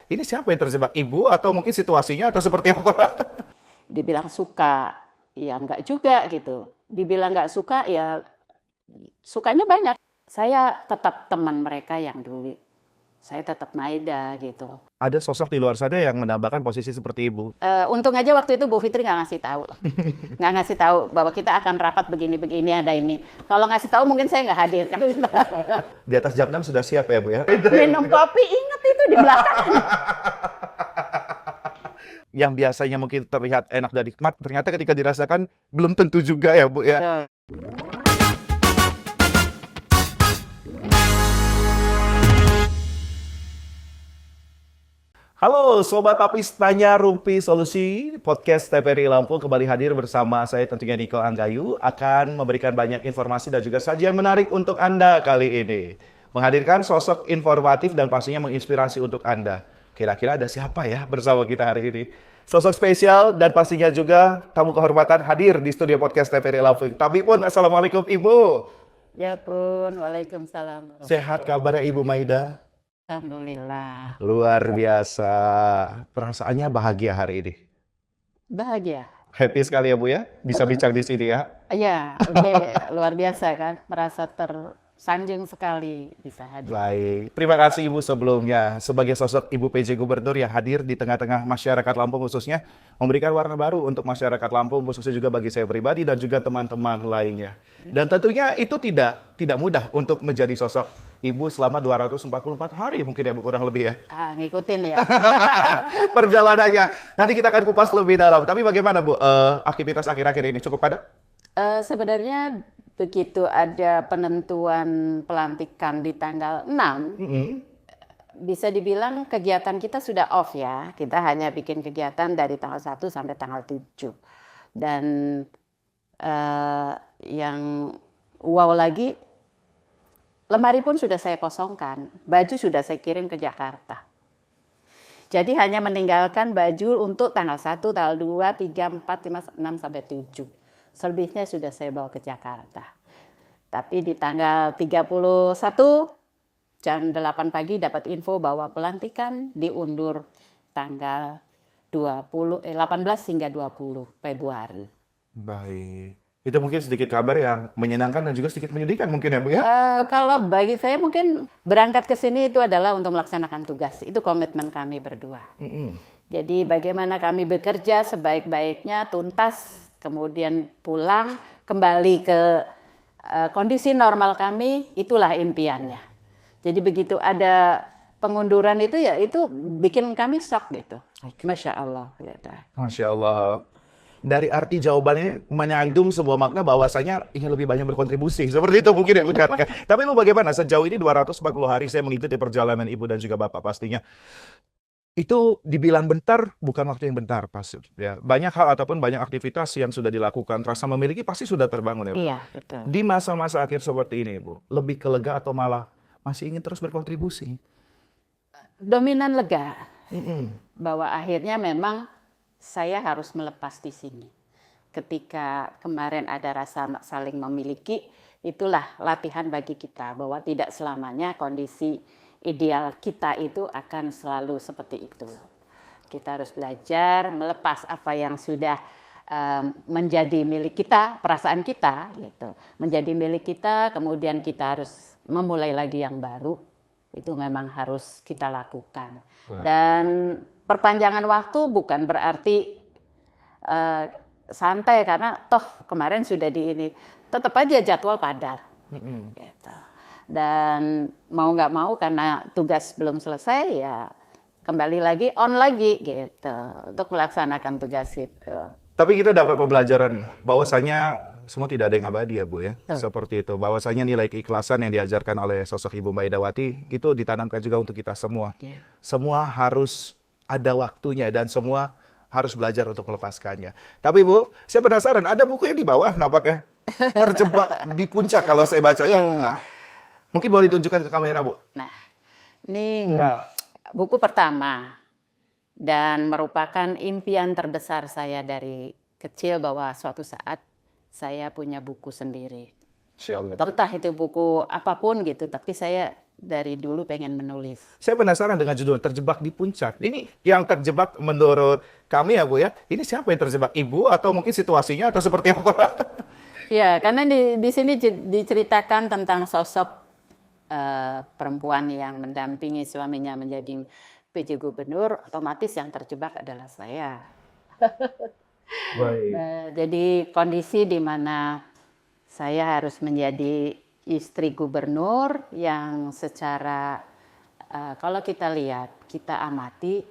ini siapa yang terjebak, ibu atau mungkin situasinya atau seperti apa? Dibilang suka, ya enggak juga gitu. Dibilang nggak suka, ya sukanya banyak. Saya tetap teman mereka yang dulu. Saya tetap Maida gitu. Ada sosok di luar sana yang menambahkan posisi seperti ibu. Untung aja waktu itu Bu Fitri nggak ngasih tahu. Nggak ngasih tahu bahwa kita akan rapat begini-begini, ada ini. Kalau ngasih tahu mungkin saya nggak hadir. Di atas jam 6 sudah siap ya Bu ya? Minum kopi, ingat itu di belakang. Yang biasanya mungkin terlihat enak dan nikmat, ternyata ketika dirasakan belum tentu juga ya Bu ya. Halo Sobat Apis Tanya Rumpi Solusi, podcast TPRI Lampung kembali hadir bersama saya tentunya Niko Anggayu akan memberikan banyak informasi dan juga sajian menarik untuk Anda kali ini. Menghadirkan sosok informatif dan pastinya menginspirasi untuk Anda. Kira-kira ada siapa ya bersama kita hari ini? Sosok spesial dan pastinya juga tamu kehormatan hadir di studio podcast TPRI Lampung. Tapi pun Assalamualaikum Ibu. Ya pun, waalaikumsalam. Sehat kabarnya Ibu Maida? Alhamdulillah. Luar biasa. Perasaannya bahagia hari ini. Bahagia. Happy sekali ya Bu ya, bisa bincang di sini ya. Iya, oke, luar biasa kan, merasa tersanjung sekali bisa hadir. Baik, terima kasih Ibu sebelumnya sebagai sosok Ibu PJ Gubernur yang hadir di tengah-tengah masyarakat Lampung khususnya memberikan warna baru untuk masyarakat Lampung khususnya juga bagi saya pribadi dan juga teman-teman lainnya. Dan tentunya itu tidak mudah untuk menjadi sosok Ibu selama 244 hari mungkin ya Bu, kurang lebih ya. Ngikutin ya. Perjalanannya. Nanti kita akan kupas lebih dalam. Tapi bagaimana Bu, aktivitas akhir-akhir ini cukup padat? Sebenarnya begitu ada penentuan pelantikan di tanggal 6, bisa dibilang kegiatan kita sudah off ya. Kita hanya bikin kegiatan dari tanggal 1 sampai tanggal 7. Dan yang wow lagi, lemari pun sudah saya kosongkan, baju sudah saya kirim ke Jakarta. Jadi hanya meninggalkan baju untuk tanggal 1, tanggal 2, 3, 4, 5, 6, sampai 7. Selebihnya sudah saya bawa ke Jakarta. Tapi di tanggal 31, jam 8 pagi dapat info bahwa pelantikan diundur tanggal 18 hingga 20 Februari. Baik. Itu mungkin sedikit kabar yang menyenangkan dan juga sedikit menyedihkan mungkin ya Bu ya? Kalau bagi saya mungkin berangkat ke sini itu adalah untuk melaksanakan tugas. Itu komitmen kami berdua. Jadi bagaimana kami bekerja sebaik-baiknya, tuntas, kemudian pulang, kembali ke kondisi normal kami, itulah impiannya. Jadi begitu ada pengunduran itu ya itu bikin kami shock gitu. Masya Allah. Masya Allah. Dari arti jawabannya menyandung sebuah makna bahwasanya ingin lebih banyak berkontribusi. Seperti itu mungkin yang benar. Tapi lu bagaimana? Sejauh ini 240 hari saya mengikuti perjalanan Ibu dan juga Bapak pastinya. Itu dibilang bentar, bukan waktu yang bentar pasti. Ya. Banyak hal ataupun banyak aktivitas yang sudah dilakukan. Rasa memiliki pasti sudah terbangun ya Bu. Iya, betul. Di masa-masa akhir seperti ini Bu, lebih ke lega atau malah masih ingin terus berkontribusi? Dominan lega. Bahwa akhirnya memang saya harus melepas di sini. Ketika kemarin ada rasa saling memiliki, itulah latihan bagi kita bahwa tidak selamanya kondisi ideal kita itu akan selalu seperti itu. Kita harus belajar melepas apa yang sudah menjadi milik kita, perasaan kita, gitu. Menjadi milik kita, kemudian kita harus memulai lagi yang baru. Itu memang harus kita lakukan. Dan perpanjangan waktu bukan berarti santai karena toh kemarin sudah di ini, tetap aja jadwal padat. Gitu. Dan mau nggak mau karena tugas belum selesai ya kembali lagi on lagi gitu untuk melaksanakan tugas itu. Tapi kita dapat pembelajaran bahwasanya semua tidak ada yang abadi ya Bu ya. Seperti itu. Bahwasanya nilai keikhlasan yang diajarkan oleh sosok Ibu Maidawati itu ditanamkan juga untuk kita semua. Semua harus ada waktunya dan semua harus belajar untuk melepaskannya. Tapi Bu, saya penasaran ada buku yang di bawah nampaknya terjebak di puncak kalau saya baca ya. Mungkin boleh ditunjukkan ke kamera Bu. Nah, ini buku pertama dan merupakan impian terbesar saya dari kecil bahwa suatu saat saya punya buku sendiri. Entah itu buku apapun gitu, tapi saya dari dulu pengen menulis. Saya penasaran dengan judul Terjebak di Puncak. Ini yang terjebak menurut kami ya Bu ya. Ini siapa yang terjebak? Ibu atau mungkin situasinya atau seperti apa? Ya, karena di sini diceritakan tentang sosok perempuan yang mendampingi suaminya menjadi PJ Gubernur, otomatis yang terjebak adalah saya. Baik. Jadi kondisi di mana saya harus menjadi istri gubernur yang secara kalau kita lihat, kita amati,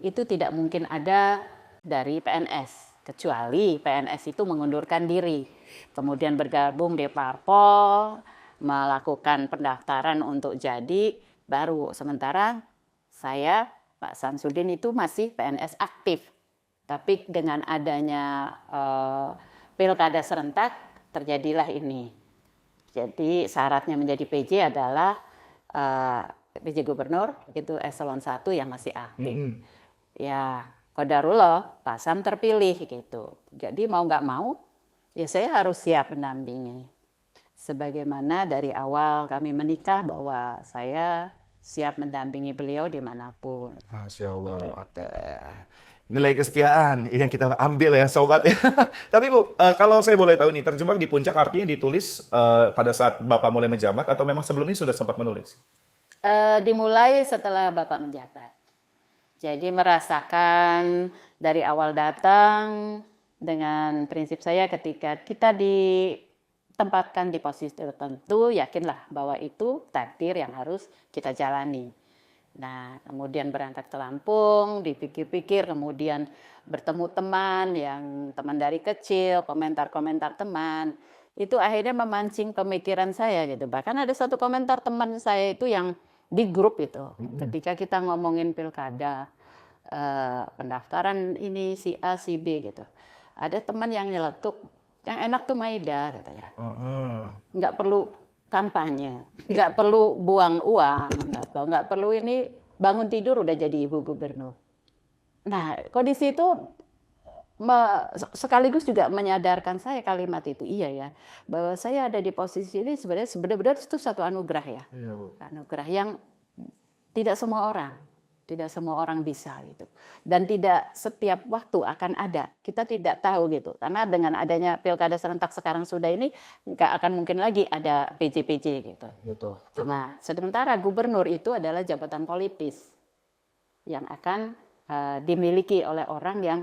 itu tidak mungkin ada dari PNS, kecuali PNS itu mengundurkan diri, kemudian bergabung di parpol, melakukan pendaftaran untuk jadi, baru. Sementara saya, Pak Samsudin itu masih PNS aktif. Tapi dengan adanya pilkada serentak, terjadilah ini. Jadi syaratnya menjadi PJ adalah PJ Gubernur, itu eselon 1 yang masih aktif. Ya, qadarullah, Pak Sam terpilih gitu. Jadi mau nggak mau, ya saya harus siap mendampingi. Sebagaimana dari awal kami menikah bahwa saya siap mendampingi beliau dimanapun. Masya Allah. Nilai kesetiaan ini yang kita ambil ya sobat ya. Tapi Bu, kalau saya boleh tahu nih, Terjebak di Puncak artinya ditulis pada saat Bapak mulai menjabat atau memang sebelumnya sudah sempat menulis? Dimulai setelah Bapak menjabat. Jadi merasakan dari awal datang dengan prinsip saya ketika kita ditempatkan di posisi tertentu, yakinlah bahwa itu takdir yang harus kita jalani. Nah, kemudian berangkat ke Lampung, dipikir-pikir, kemudian bertemu teman yang teman dari kecil, komentar-komentar teman, itu akhirnya memancing pemikiran saya gitu. Bahkan ada satu komentar teman saya itu yang di grup itu, ketika kita ngomongin pilkada, pendaftaran ini si A, si B gitu. Ada teman yang nyeletuk, yang enak tuh Maida katanya. Nggak perlu kampanye, nggak perlu buang uang, atau nggak perlu ini bangun tidur udah jadi ibu gubernur. Nah, kondisi itu sekaligus juga menyadarkan saya kalimat itu, iya ya, bahwa saya ada di posisi ini sebenarnya benar-benar itu satu anugerah ya, anugerah yang tidak semua orang bisa gitu, dan tidak setiap waktu akan ada, kita tidak tahu gitu, karena dengan adanya pilkada serentak sekarang sudah ini nggak akan mungkin lagi ada PJ-PJ gitu. Betul. Nah, sementara gubernur itu adalah jabatan politis yang akan dimiliki oleh orang yang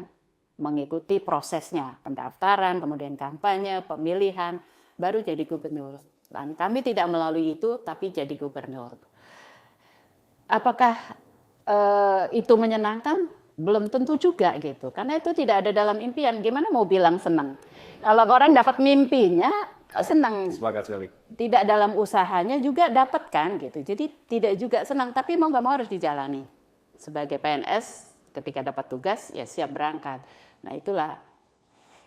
mengikuti prosesnya, pendaftaran, kemudian kampanye, pemilihan, baru jadi gubernur. Dan kami tidak melalui itu, tapi jadi gubernur. Apakah itu menyenangkan? Belum tentu juga gitu, karena itu tidak ada dalam impian. Gimana mau bilang senang? Kalau orang dapat mimpinya, senang. Sepakat sekali. Tidak dalam usahanya juga dapat kan gitu. Jadi tidak juga senang, tapi mau nggak mau harus dijalani. Sebagai PNS, ketika dapat tugas, ya siap berangkat. Nah itulah,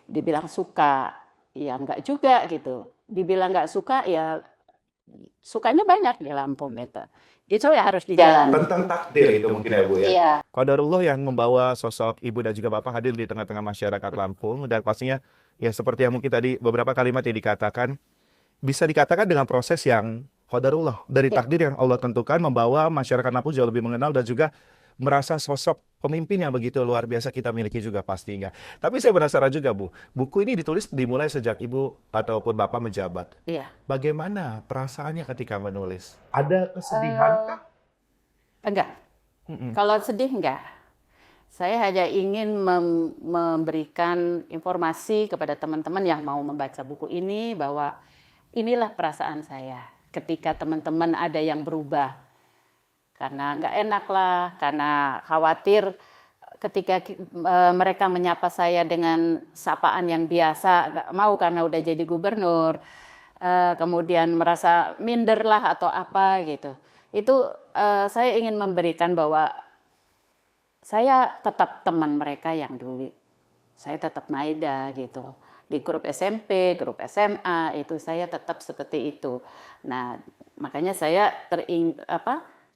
dibilang suka, ya nggak juga gitu. Dibilang nggak suka, ya sukanya banyak di Lampung gitu. Itu ya harus dijalani. Tentang takdir itu mungkin ya Bu ya. Iya. Qadarullah yang membawa sosok Ibu dan juga Bapak hadir di tengah-tengah masyarakat Lampung, dan pastinya ya seperti yang mungkin tadi beberapa kalimat yang dikatakan, bisa dikatakan dengan proses yang qadarullah, dari takdir yang Allah tentukan, membawa masyarakat Lampung jauh lebih mengenal dan juga merasa sosok pemimpin yang begitu luar biasa kita miliki juga pastinya. Tapi saya penasaran juga Bu, buku ini ditulis dimulai sejak Ibu ataupun Bapak menjabat. Iya. Bagaimana perasaannya ketika menulis? Ada kesedihan kah? Enggak. Kalau sedih enggak. Saya hanya ingin memberikan informasi kepada teman-teman yang mau membaca buku ini bahwa inilah perasaan saya ketika teman-teman ada yang berubah. Karena nggak enak lah, karena khawatir ketika mereka menyapa saya dengan sapaan yang biasa, nggak mau karena udah jadi gubernur, kemudian merasa minder lah atau apa gitu. Itu saya ingin memberikan bahwa saya tetap teman mereka yang dulu, saya tetap Maida gitu. Di grup SMP, grup SMA itu saya tetap seperti itu. Nah, makanya saya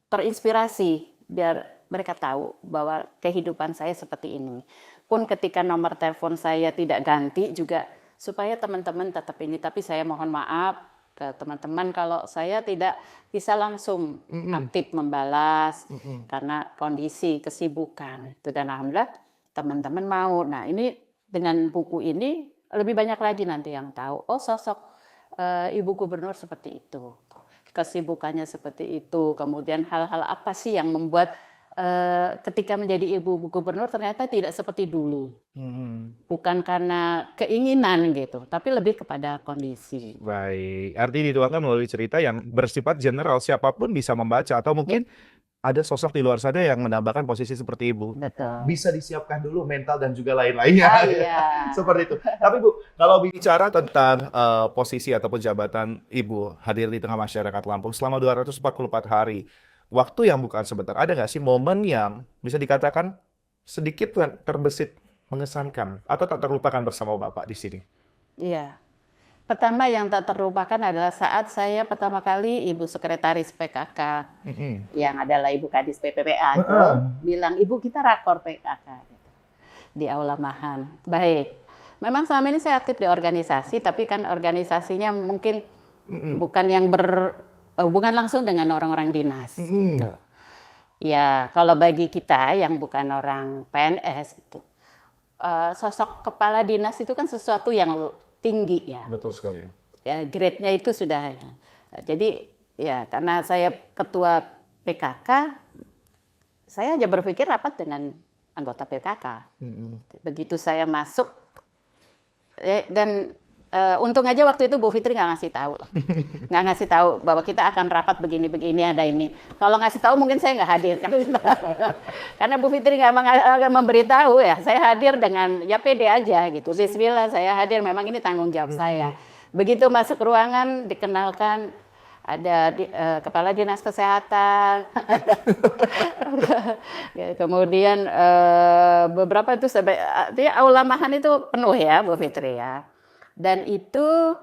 terinspirasi biar mereka tahu bahwa kehidupan saya seperti ini. Pun ketika nomor telepon saya tidak ganti juga supaya teman-teman tetap ini. Tapi saya mohon maaf ke teman-teman kalau saya tidak bisa langsung aktif membalas karena kondisi kesibukan itu, dan alhamdulillah teman-teman mau. Nah ini dengan buku ini lebih banyak lagi nanti yang tahu, oh sosok Ibu Gubernur seperti itu, kesibukannya seperti itu, kemudian hal-hal apa sih yang membuat ketika menjadi Ibu Gubernur ternyata tidak seperti dulu. Bukan karena keinginan gitu, tapi lebih kepada kondisi. Baik, artinya dituangkan melalui cerita yang bersifat general, siapapun bisa membaca atau mungkin ada sosok di luar sana yang menambahkan posisi seperti Ibu. Betul. Bisa disiapkan dulu mental dan juga lain-lainnya. Iya. Seperti itu. Tapi Bu, kalau bicara tentang posisi ataupun jabatan Ibu hadir di tengah masyarakat Lampung selama 244 hari, waktu yang bukan sebentar, ada nggak sih momen yang bisa dikatakan sedikit terbesit mengesankan atau tak terlupakan bersama Bapak di sini? Iya. Pertama yang tak terlupakan adalah saat saya pertama kali Ibu Sekretaris PKK, yang adalah Ibu Kadis PPPA, itu bilang, Ibu kita rakor PKK gitu, di Aula Mahan. Baik, memang selama ini saya aktif di organisasi, tapi kan organisasinya mungkin bukan yang berhubungan langsung dengan orang-orang dinas. Ya, kalau bagi kita yang bukan orang PNS, itu, sosok kepala dinas itu kan sesuatu yang tinggi ya. Betul sekali. Ya, grade-nya itu sudah. Jadi ya karena saya ketua PKK, saya aja berpikir rapat dengan anggota PKK. Begitu saya masuk, dan untung aja waktu itu Bu Fitri nggak ngasih tahu, nggak ngasih tahu bahwa kita akan rapat begini-begini ada ini. Kalau ngasih tahu mungkin saya nggak hadir, karena Bu Fitri nggak memberitahu ya. Saya hadir dengan ya pede aja gitu. Bismillah saya hadir, memang ini tanggung jawab saya. Begitu masuk ruangan dikenalkan ada kepala dinas kesehatan, kemudian beberapa itu sampai Aula Mahan itu penuh ya Bu Fitri ya. Dan itu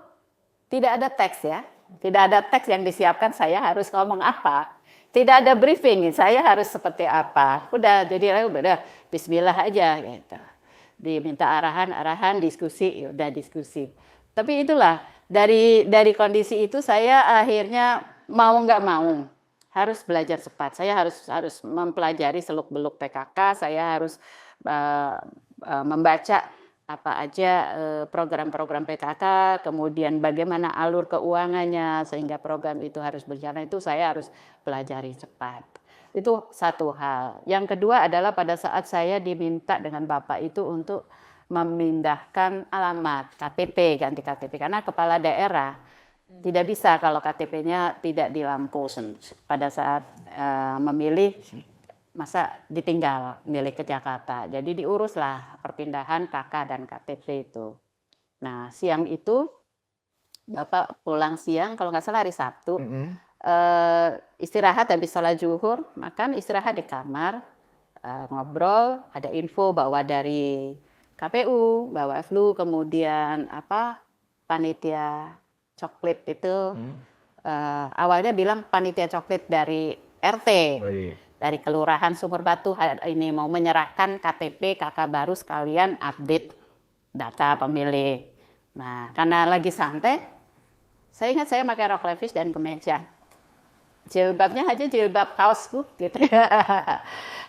tidak ada teks ya, tidak ada teks yang disiapkan saya harus ngomong apa, tidak ada briefing saya harus seperti apa. Udah jadi udah Bismillah aja gitu. Diminta arahan diskusi, ya udah diskusi. Tapi itulah dari kondisi itu saya akhirnya mau nggak mau harus belajar cepat. Saya harus mempelajari seluk-beluk PKK, saya harus membaca apa aja program-program PKK, kemudian bagaimana alur keuangannya sehingga program itu harus berjalan, itu saya harus pelajari cepat. Itu satu hal. Yang kedua adalah pada saat saya diminta dengan Bapak itu untuk memindahkan alamat KTP, ganti KTP, karena kepala daerah tidak bisa kalau KTP-nya tidak di Lampung pada saat memilih. Masa ditinggal milih ke Jakarta. Jadi diuruslah perpindahan KK dan KTP itu. Nah siang itu Bapak pulang siang, kalau nggak salah hari Sabtu, istirahat habis sholat zuhur, makan istirahat di kamar, ngobrol, ada info bahwa dari KPU, Bawaslu, kemudian panitia coklit itu, awalnya bilang panitia coklit dari RT. Baik. Dari Kelurahan Sumur Batu ini mau menyerahkan KTP KK baru sekalian update data pemilih. Nah, karena lagi santai, saya ingat saya pakai rok levis dan kemeja. Jilbabnya aja jilbab kaosku gitu.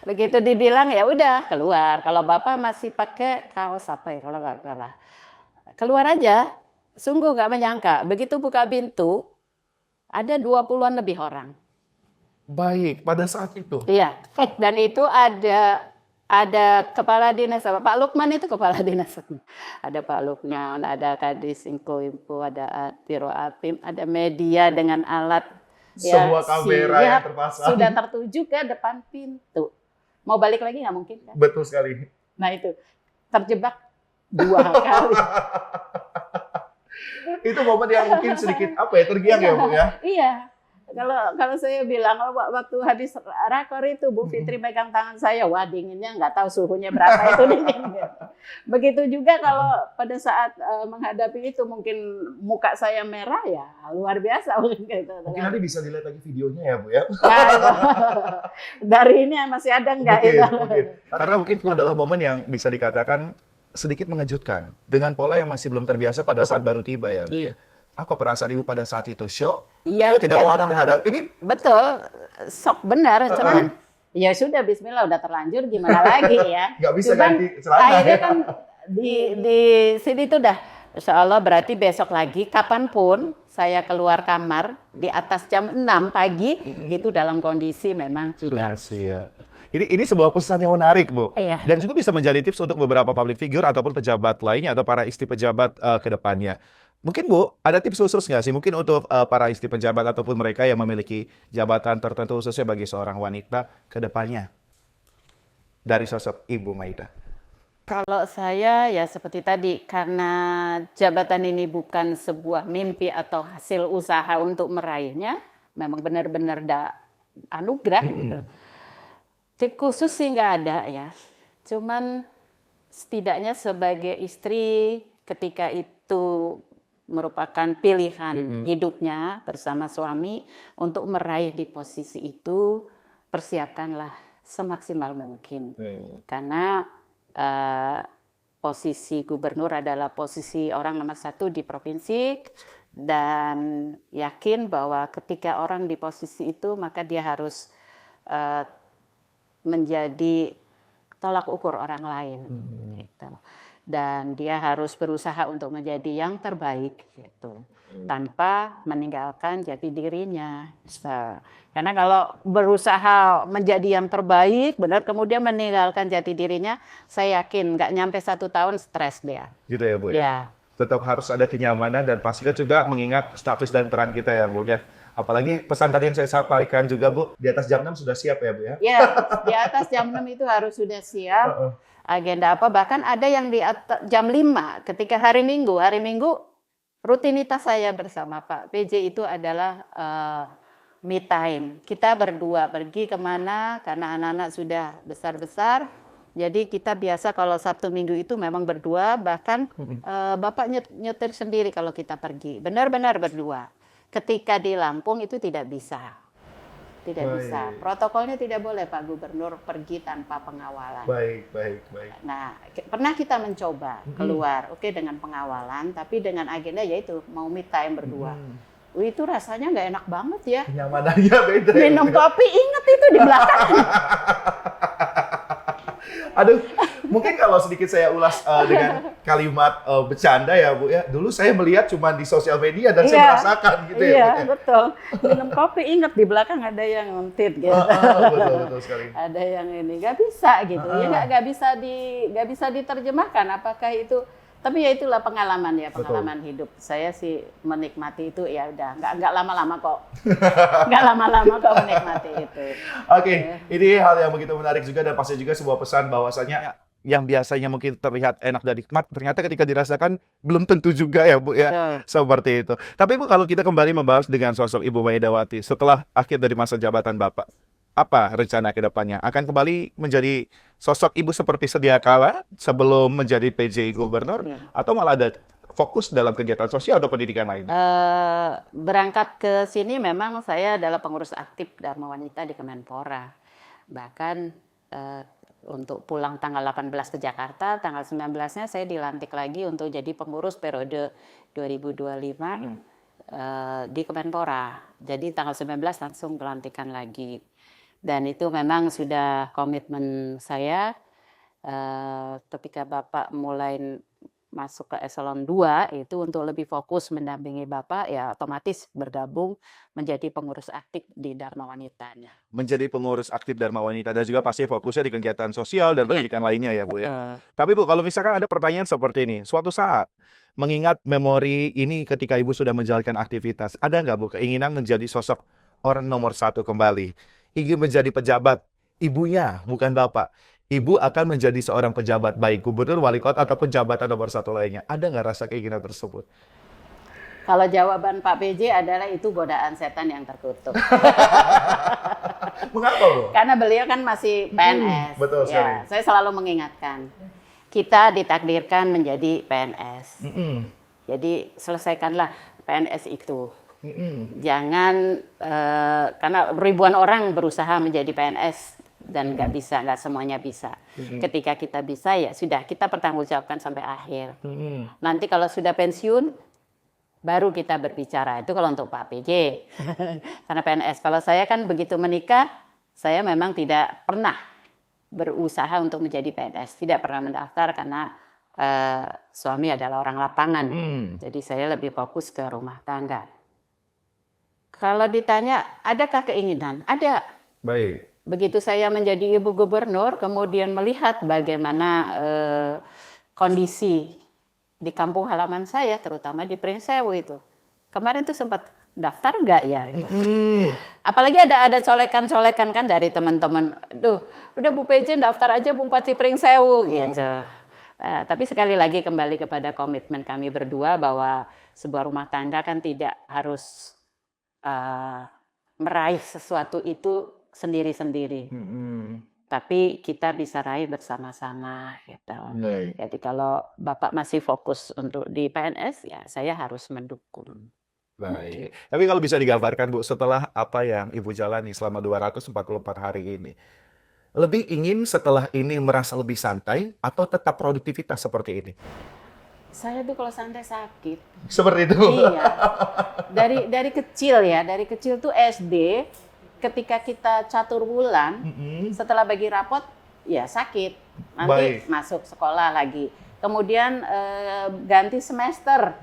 Begitu dibilang ya udah keluar. Kalau Bapak masih pakai kaos apa ya kalau nggak salah. Keluar aja. Sungguh nggak menyangka. Begitu buka pintu ada 20-an lebih orang. Baik, pada saat itu. Iya, dan itu ada kepala dinas, Pak Lukman itu kepala dinas. Ada Pak Lukman, ada Kadis Info, ada Tiro Apim, ada media dengan alat. Sebuah kamera yang terpasang. Sudah tertuju ke depan pintu. Mau balik lagi nggak mungkin kan? Betul sekali. Nah itu, terjebak 2 kali. Itu momen yang mungkin sedikit tergiang ya Bu ya? Iya. Kalau saya bilang waktu habis rakor itu Bu Fitri pegang tangan saya, wah dinginnya nggak tahu suhunya berapa itu dingin. Begitu juga kalau pada saat menghadapi itu mungkin muka saya merah ya luar biasa mungkin gitu. Mungkin nanti bisa dilihat lagi videonya ya Bu ya. Dari ini masih ada nggak itu? Mungkin. Karena mungkin itu adalah momen yang bisa dikatakan sedikit mengejutkan dengan pola yang masih belum terbiasa pada saat baru tiba ya. Iya. Apa perasaan ibu pada saat itu? Shock? Iya, Tidak orang menghadapi ini. betul, sok benar, cuman ya sudah Bismillah udah terlanjur gimana lagi ya. Nggak bisa Cuman ganti celana akhirnya ya. kan di sini tuh udah, Insya Allah berarti besok lagi kapanpun saya keluar kamar di atas jam 6 pagi itu dalam kondisi memang Ya. Ini sebuah pesan yang menarik, Bu. Iya. Dan juga bisa menjadi tips untuk beberapa public figure ataupun pejabat lainnya atau para istri pejabat ke depannya. Mungkin, Bu, ada tips khusus nggak sih? Mungkin untuk para istri pejabat ataupun mereka yang memiliki jabatan tertentu khususnya bagi seorang wanita ke depannya dari sosok Ibu Maida. Kalau saya ya seperti tadi, karena jabatan ini bukan sebuah mimpi atau hasil usaha untuk meraihnya, memang benar-benar anugerah gitu. Tip khusus sih nggak ada ya. Cuman setidaknya sebagai istri ketika itu merupakan pilihan hidupnya bersama suami untuk meraih di posisi itu, persiapkanlah semaksimal mungkin. Karena posisi gubernur adalah posisi orang nomor 1 di provinsi, dan yakin bahwa ketika orang di posisi itu maka dia harus menjadi tolak ukur orang lain, gitu. Dan dia harus berusaha untuk menjadi yang terbaik, gitu, tanpa meninggalkan jati dirinya. Karena kalau berusaha menjadi yang terbaik, benar kemudian meninggalkan jati dirinya, saya yakin nggak nyampe 1 tahun stres dia. Gitu ya, Bu? Ya. Tetap harus ada kenyamanan dan pastinya juga mengingat status dan peran kita ya, Bu ya. Apalagi pesan tadi yang saya sampaikan juga, Bu, di atas jam 6 sudah siap ya, Bu ya? Ya, di atas jam 6 itu harus sudah siap. Agenda apa, bahkan ada yang di atas jam 5 ketika hari Minggu rutinitas saya bersama Pak PJ itu adalah me time. Kita berdua pergi kemana karena anak-anak sudah besar-besar. Jadi kita biasa kalau Sabtu Minggu itu memang berdua, bahkan Bapak nyetir sendiri kalau kita pergi. Benar-benar berdua. Ketika di Lampung itu tidak bisa. Tidak bisa. Protokolnya tidak boleh Pak Gubernur pergi tanpa pengawalan. Baik. Nah, pernah kita mencoba keluar, oke, dengan pengawalan, tapi dengan agenda yaitu mau me time berdua. Itu rasanya nggak enak banget ya. Kenyamanannya beda. Minum kopi, inget itu di belakang. Aduh, mungkin kalau sedikit saya ulas dengan kalimat bercanda ya, Bu ya. Dulu saya melihat cuma di sosial media dan saya merasakan gitu ya. Iya, betul. Minum kopi, inget di belakang ada yang ngentit gitu. Betul sekali. Ada yang ini nggak bisa gitu. Ya nggak bisa diterjemahkan apakah itu. Tapi ya itulah pengalaman ya, pengalaman hidup. Saya sih menikmati itu ya udah, nggak lama-lama kok. Nggak lama-lama kok menikmati itu. Oke, ini hal yang begitu menarik juga dan pasti juga sebuah pesan bahwasanya yang biasanya mungkin terlihat enak dan nikmat, ternyata ketika dirasakan belum tentu juga ya, Bu ya. Seperti itu. Tapi Bu, kalau kita kembali membahas dengan sosok Ibu Maidawati setelah akhir dari masa jabatan Bapak, apa rencana ke depannya? Akan kembali menjadi sosok ibu seperti sedia kala sebelum menjadi PJ Gubernur, atau malah ada fokus dalam kegiatan sosial atau pendidikan lain? Berangkat ke sini memang saya adalah pengurus aktif Dharma Wanita di Kemenpora. Bahkan untuk pulang tanggal 18 ke Jakarta, tanggal 19-nya saya dilantik lagi untuk jadi pengurus periode 2025 di Kemenpora. Jadi tanggal 19 langsung pelantikan lagi. Dan itu memang sudah komitmen saya ketika Bapak mulai masuk ke eselon 2 itu untuk lebih fokus mendampingi Bapak, ya otomatis bergabung menjadi pengurus aktif di Dharma Wanitanya. Menjadi pengurus aktif Dharma Wanita dan juga pasti fokusnya di kegiatan sosial dan pendidikan lainnya ya, Bu ya. Tapi Bu, kalau misalkan ada pertanyaan seperti ini, suatu saat mengingat memori ini ketika Ibu sudah menjalankan aktivitas, ada nggak Bu keinginan menjadi sosok orang nomor 1 kembali? Ingin menjadi pejabat, ibunya bukan Bapak. Ibu akan menjadi seorang pejabat, baik gubernur, wali kota, ataupun jabatan nomor 1 lainnya. Ada nggak rasa keinginan tersebut? Kalau jawaban Pak PJ adalah itu godaan setan yang terkutuk. Mengapa, Bu? Karena beliau kan masih PNS. Betul sekali. Ya, saya selalu mengingatkan, kita ditakdirkan menjadi PNS. Jadi selesaikanlah PNS itu. Jangan, karena ribuan orang berusaha menjadi PNS dan nggak semuanya bisa. Ketika kita bisa ya sudah, kita pertanggungjawabkan sampai akhir. Nanti kalau sudah pensiun, baru kita berbicara. Itu kalau untuk Pak PJ. Karena PNS. Kalau saya kan begitu menikah, saya memang tidak pernah berusaha untuk menjadi PNS. Tidak pernah mendaftar karena suami adalah orang lapangan. Jadi saya lebih fokus ke rumah tangga. Kalau ditanya, adakah keinginan? Ada. Baik. Begitu saya menjadi ibu gubernur, kemudian melihat bagaimana kondisi di kampung halaman saya, terutama di Pringsewu itu. Kemarin tuh sempat daftar nggak ya? Apalagi ada colekan-colekan kan dari teman-teman. Duh, udah Bu PJ daftar aja Bupati Pringsewu gitu. Tapi sekali lagi kembali kepada komitmen kami berdua bahwa sebuah rumah tangga kan tidak harus meraih sesuatu itu sendiri-sendiri. Tapi kita bisa raih bersama-sama gitu. Jadi kalau Bapak masih fokus untuk di PNS, ya saya harus mendukung. Baik. Tapi kalau bisa digambarkan Bu, setelah apa yang Ibu jalani selama 244 hari ini, lebih ingin setelah ini merasa lebih santai atau tetap produktivitas seperti ini? Saya tuh kalau santai sakit. Seperti itu? Iya. Dari kecil ya, dari kecil tuh SD, ketika kita catur bulan, setelah bagi rapot, ya sakit. Nanti masuk sekolah lagi. Kemudian ganti semester.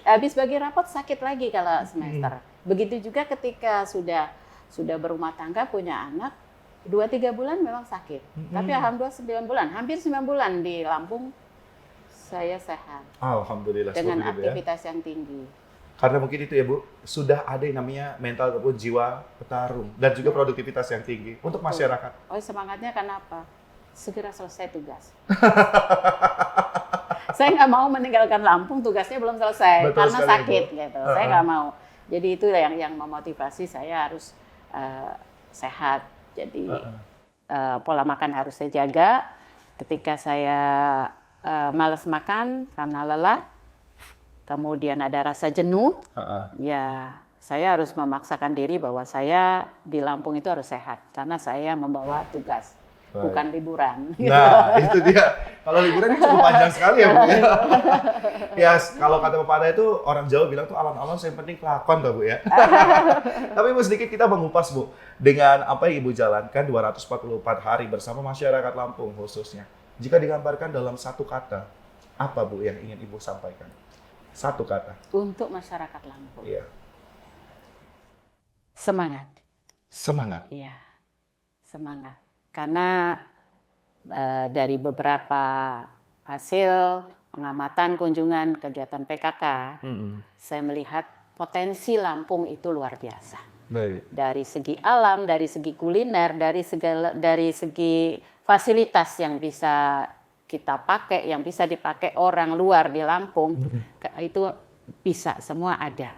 Habis bagi rapot sakit lagi kalau semester. Begitu juga ketika sudah berumah tangga, punya anak, 2-3 bulan memang sakit. Tapi alhamdulillah 9 bulan, hampir 9 bulan di Lampung, saya sehat. Alhamdulillah. Dengan aktivitas yang tinggi. Karena mungkin itu ya Bu, sudah ada yang namanya mental ataupun jiwa petarung dan juga produktivitas yang tinggi untuk masyarakat. Oh, semangatnya kenapa? Segera selesai tugas. Saya nggak mau meninggalkan Lampung, tugasnya belum selesai. Betul karena sekali, sakit Bu. Gitu. Saya nggak mau. Jadi itu yang memotivasi saya harus sehat. Jadi pola makan harus saya jaga. Ketika saya malas makan karena lelah, kemudian ada rasa jenuh, ya saya harus memaksakan diri bahwa saya di Lampung itu harus sehat. Karena saya membawa tugas, bukan liburan. Nah, itu dia. Kalau liburan itu cukup panjang sekali ya Bu. Ya, kalau kata pepatah itu, orang Jawa bilang tuh alon-alon yang penting kelakon tuh Bu ya. Tapi Bu, sedikit kita mengupas Bu, dengan apa yang Ibu jalankan 244 hari bersama masyarakat Lampung khususnya. Jika digambarkan dalam satu kata, apa Bu yang ingin Ibu sampaikan? Satu kata. Untuk masyarakat Lampung. Iya. Semangat. Semangat. Iya. Semangat. Karena dari beberapa hasil pengamatan kunjungan kegiatan PKK, saya melihat potensi Lampung itu luar biasa. Baik. Dari segi alam, dari segi kuliner, dari segi fasilitas yang bisa kita pakai, yang bisa dipakai orang luar di Lampung, itu bisa, semua ada.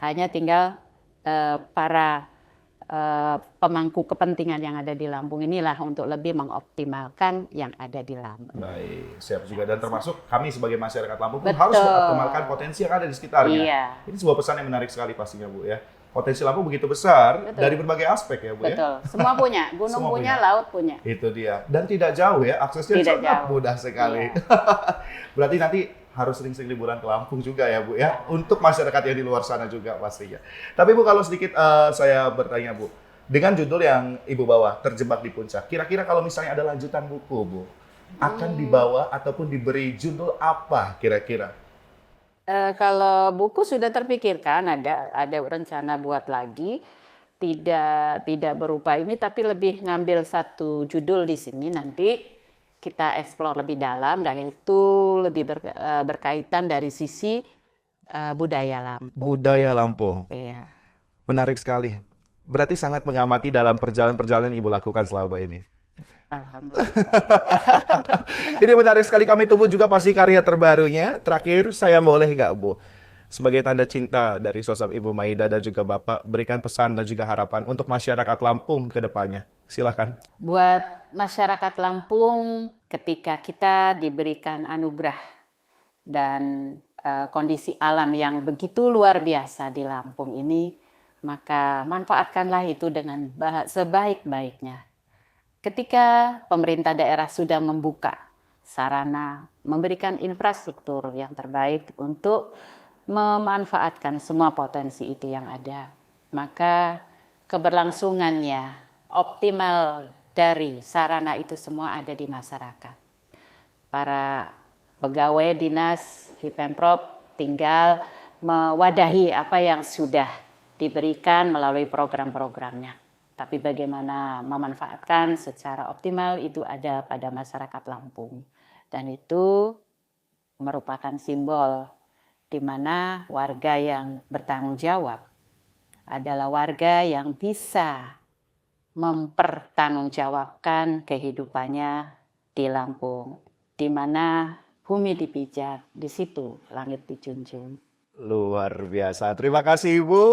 Hanya tinggal para pemangku kepentingan yang ada di Lampung inilah untuk lebih mengoptimalkan yang ada di Lampung. Baik, siap juga. Dan termasuk kami sebagai masyarakat Lampung pun harus mengoptimalkan potensi yang ada di sekitarnya. Iya. Ini sebuah pesan yang menarik sekali pastinya Bu ya. Potensi Lampung begitu besar dari berbagai aspek ya Bu ya. Betul, semua punya, gunung semua punya, laut punya. Itu dia. Dan tidak jauh ya, aksesnya sangat mudah sekali. Iya. Berarti nanti harus sering-sering liburan ke Lampung juga ya Bu ya, untuk masyarakat yang di luar sana juga pastinya. Tapi Bu, kalau sedikit saya bertanya Bu, dengan judul yang Ibu bawa, Terjebak di Puncak, kira-kira kalau misalnya ada lanjutan buku Bu, akan dibawa ataupun diberi judul apa kira-kira? Kalau buku sudah terpikirkan, ada rencana buat lagi, tidak berupa ini, tapi lebih ngambil satu judul di sini, nanti kita eksplor lebih dalam, dan itu lebih berkaitan dari sisi budaya Lampung. Budaya Lampung. Iya. Menarik sekali. Berarti sangat mengamati dalam perjalanan-perjalanan Ibu lakukan selama ini. Alhamdulillah. Ini menarik sekali, kami tunggu juga pasti karya terbarunya. Terakhir, saya boleh nggak Bu, sebagai tanda cinta dari sosok Ibu Maida dan juga Bapak, berikan pesan dan juga harapan untuk masyarakat Lampung ke depannya. Silakan. Buat masyarakat Lampung, ketika kita diberikan anugerah dan kondisi alam yang begitu luar biasa di Lampung ini, maka manfaatkanlah itu dengan sebaik-baiknya. Ketika pemerintah daerah sudah membuka sarana, memberikan infrastruktur yang terbaik untuk memanfaatkan semua potensi itu yang ada. Maka keberlangsungannya optimal dari sarana itu semua ada di masyarakat. Para pegawai dinas di Pemprov tinggal mewadahi apa yang sudah diberikan melalui program-programnya. Tapi bagaimana memanfaatkan secara optimal itu ada pada masyarakat Lampung. Dan itu merupakan simbol di mana warga yang bertanggung jawab adalah warga yang bisa mempertanggungjawabkan kehidupannya di Lampung, di mana bumi dipijak, di situ langit dijunjung. Luar biasa. Terima kasih Ibu.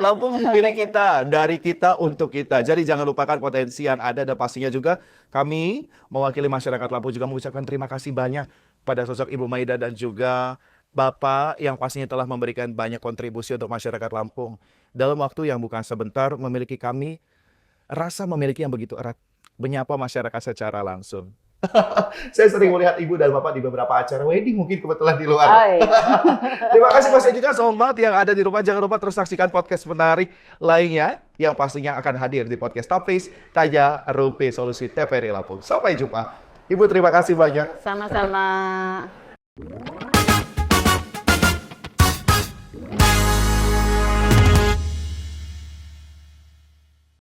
Lampung milik kita, dari kita untuk kita. Jadi jangan lupakan potensi yang ada dan pastinya juga kami mewakili masyarakat Lampung juga mengucapkan terima kasih banyak pada sosok Ibu Maida dan juga Bapak yang pastinya telah memberikan banyak kontribusi untuk masyarakat Lampung. Dalam waktu yang bukan sebentar memiliki kami rasa memiliki yang begitu erat menyapa masyarakat secara langsung. Saya sering melihat Ibu dan Bapak di beberapa acara wedding mungkin kebetulan di luar. Terima kasih Mas juga sobat yang ada di rumah. Jangan lupa terus saksikan podcast menarik lainnya yang pastinya akan hadir di podcast Tapis Tanya Rupi Solusi TVRI Lampung. Sampai jumpa. Ibu terima kasih banyak. Sama-sama.